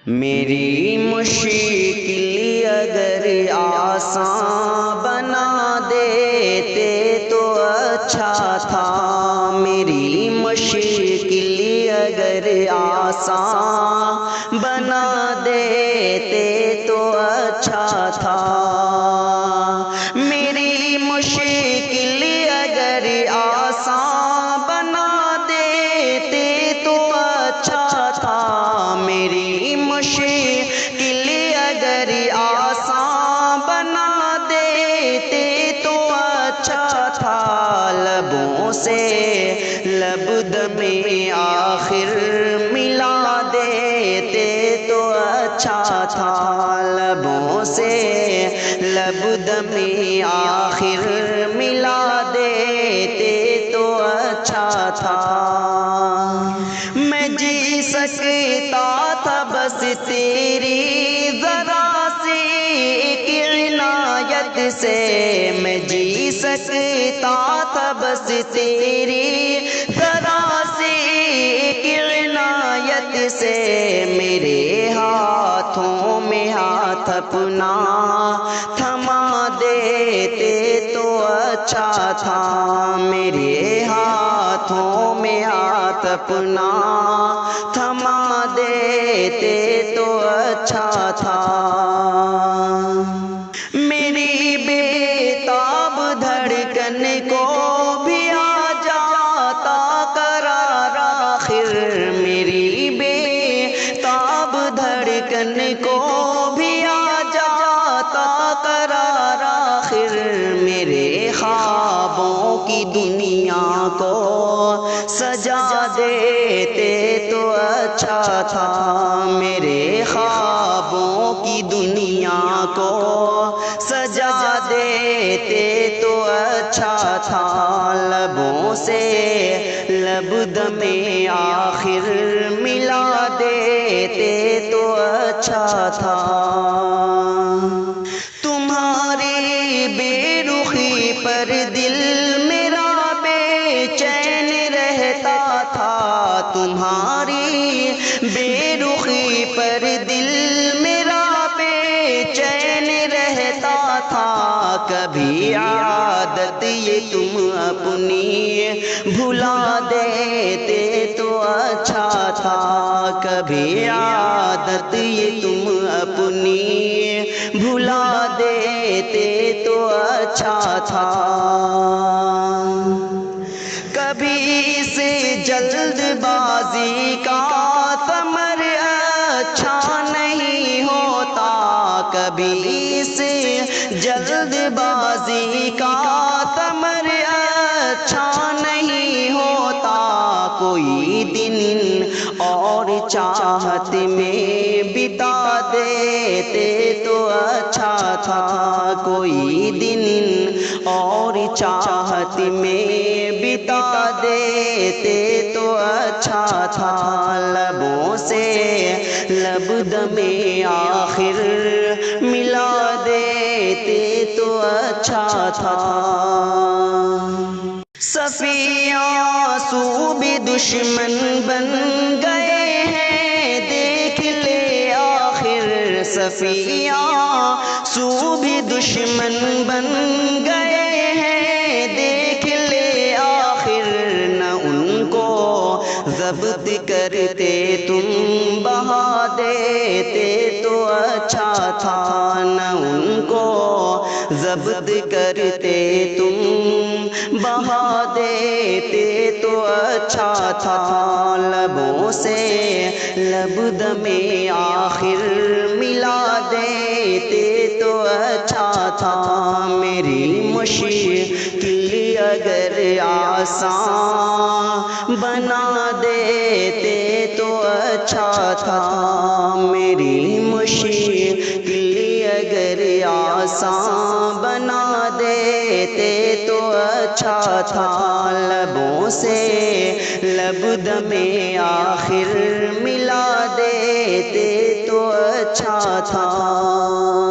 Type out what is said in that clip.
میری مشکل اگر آسان بنا دیتے تو اچھا تھا، میری مشکل اگر آسان بنا دیتے تو اچھا تھا، میری مشکل اگر آسان بنا دیتے تو اچھا تھا، میری مشکل اگر آسان بنا دیتے تو اچھا تھا، لبوں سے لب دم آخر ملا دیتے تو اچھا تھا، لبوں سے لب دم آخر ملا دیتے تو اچھا تھا، میں جی سکتا تھا بس تیری ذرا سی ایک عنایت سے، میں جی سکتا تھا بس تیری ذرا سی ایک عنایت سے، میرے ہاتھوں میں ہاتھ اپنا تھما دیتے تو اچھا تھا، میرے ہاتھوں میں ہاتھ اپنا تھما دیتے تو اچھا تھا، میری بےتاب دھڑکن کو بھی آ جاتا قرار آخر، میری بےتاب دھڑکن کو بھی آ جاتا قرار آخر، میرے خوابوں کی دنیا کو سجا دیتے تو اچھا تھا، میرے خوابوں کی دنیا کو سجا دیتے تو اچھا تھا، لبوں سے لب دم آخر ملا دیتے تو اچھا تھا، تمہاری بے رخی پر دل میرا بے چین رہتا تھا، تمہاری بے رخی پر دل میرا بے چین رہتا تھا، کبھی عادت یہ تم اپنی بھلا دیتے تو اچھا تھا، کبھی عادت یہ تم اپنی بھلا دیتے تو اچھا تھا، کبھی اس جلد بازی کا ثمر اچھا نہیں ہوتا، کبھی اس جلد بازی کا ثمر اچھا نہیں ہوتا، کوئی دن اور چاہت میں بتا دیتے تو اچھا تھا، کوئی دن اور چاہت میں بتا دیتے تو اچھا تھا، لبوں سے لب دم آخر ملا دیتے تو اچھا تھا، صفی آنسو بھی دشمن بن گئے ہیں دیکھ لے آخر، صفی آنسو بھی دشمن بن گئے ہیں دیکھ لے آخر، نہ ان کو ضبط کرتے تم بہا دیتے تو اچھا تھا، نہ ان کو ضبط کرتے تم بہا دیتے تو اچھا تھا، لبوں سے لب دم آخر ملا دیتے تو اچھا تھا، میری مشکل اگر آسان بنا دیتے تو اچھا تھا، میری مشکل اگر آسان بنا دیتے تو اچھا تھا، لبوں سے لب دم آخر ملا دیتے تو اچھا تھا۔